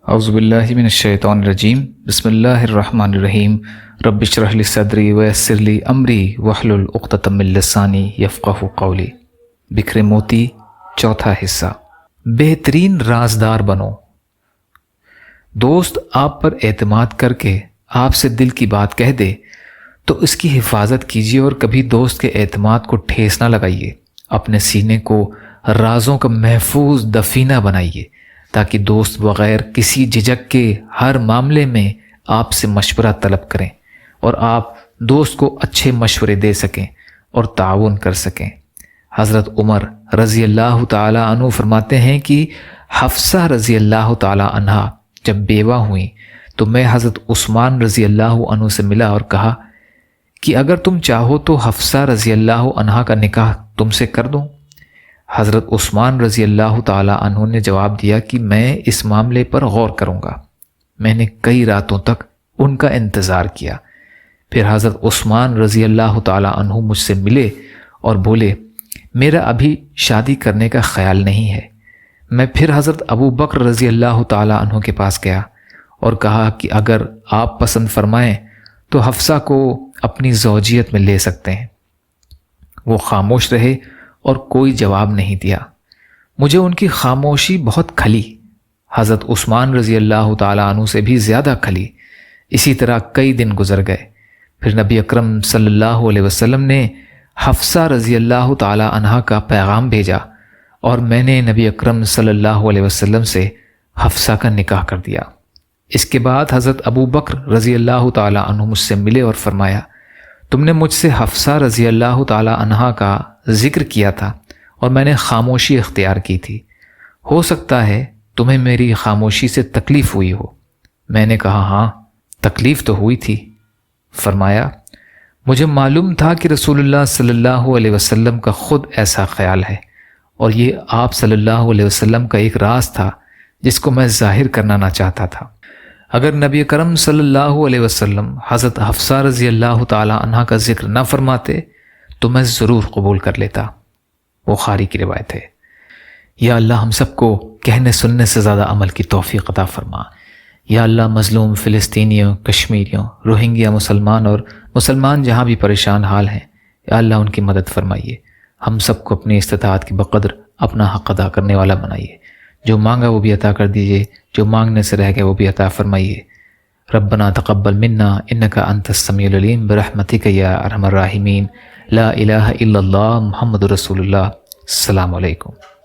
اعوذ باللہ من الشیطان الرجیم بسم اللہ الرحمن الرحیم رب اشرح لی صدری ویسر لی امری واحلل عقدۃ من لسانی یفقہوا قولی۔ بکھرے موتی، چوتھا حصہ۔ بہترین رازدار بنو۔ دوست آپ پر اعتماد کر کے آپ سے دل کی بات کہہ دے تو اس کی حفاظت کیجیے اور کبھی دوست کے اعتماد کو ٹھیس نہ لگائیے۔ اپنے سینے کو رازوں کا محفوظ دفینہ بنائیے تاکہ دوست بغیر کسی جھجک کے ہر معاملے میں آپ سے مشورہ طلب کریں اور آپ دوست کو اچھے مشورے دے سکیں اور تعاون کر سکیں۔ حضرت عمر رضی اللہ تعالی عنہ فرماتے ہیں کہ حفصہ رضی اللہ تعالی عنہ جب بیوہ ہوئیں تو میں حضرت عثمان رضی اللہ عنہ سے ملا اور کہا کہ اگر تم چاہو تو حفصہ رضی اللہ عنہ کا نکاح تم سے کر دوں۔ حضرت عثمان رضی اللہ تعالی عنہ نے جواب دیا کہ میں اس معاملے پر غور کروں گا۔ میں نے کئی راتوں تک ان کا انتظار کیا۔ پھر حضرت عثمان رضی اللہ تعالی عنہ مجھ سے ملے اور بولے میرا ابھی شادی کرنے کا خیال نہیں ہے۔ میں پھر حضرت ابو بکر رضی اللہ تعالی عنہ کے پاس گیا اور کہا کہ اگر آپ پسند فرمائیں تو حفصہ کو اپنی زوجیت میں لے سکتے ہیں۔ وہ خاموش رہے اور کوئی جواب نہیں دیا۔ مجھے ان کی خاموشی بہت کھلی۔ حضرت عثمان رضی اللہ تعالی عنہ سے بھی زیادہ کھلی۔ اسی طرح کئی دن گزر گئے۔ پھر نبی اکرم صلی اللہ علیہ وسلم نے حفصہ رضی اللہ تعالی عنہ کا پیغام بھیجا اور میں نے نبی اکرم صلی اللہ علیہ وسلم سے حفصہ کا نکاح کر دیا۔ اس کے بعد حضرت ابو بکر رضی اللہ تعالی عنہ مجھ سے ملے اور فرمایا تم نے مجھ سے حفصہ رضی اللہ تعالی عنہ کا ذکر کیا تھا اور میں نے خاموشی اختیار کی تھی۔ ہو سکتا ہے تمہیں میری خاموشی سے تکلیف ہوئی ہو۔ میں نے کہا ہاں تکلیف تو ہوئی تھی۔ فرمایا مجھے معلوم تھا کہ رسول اللہ صلی اللہ علیہ وسلم کا خود ایسا خیال ہے اور یہ آپ صلی اللہ علیہ وسلم کا ایک راز تھا جس کو میں ظاہر کرنا نہ چاہتا تھا۔ اگر نبی کرم صلی اللہ علیہ وسلم حضرت حفصہ رضی اللہ تعالی عنہ کا ذکر نہ فرماتے تو میں ضرور قبول کر لیتا۔ بخاری کی روایت ہے۔ یا اللہ ہم سب کو کہنے سننے سے زیادہ عمل کی توفیق عطا فرما۔ یا اللہ مظلوم فلسطینیوں، کشمیریوں، روہنگیا مسلمان اور مسلمان جہاں بھی پریشان حال ہیں، یا اللہ ان کی مدد فرمائیے۔ ہم سب کو اپنی استطاعت کی بقدر اپنا حق ادا کرنے والا بنائیے۔ جو مانگا وہ بھی عطا کر دیجیے، جو مانگنے سے رہ گئے وہ بھی عطا فرمائیے۔ ربنا تقبل منا انک انت السمیع العلیم برحمتک یا ارحم الراحمین۔ لا الہ الا اللہ محمد رسول اللہ۔ السلام علیکم۔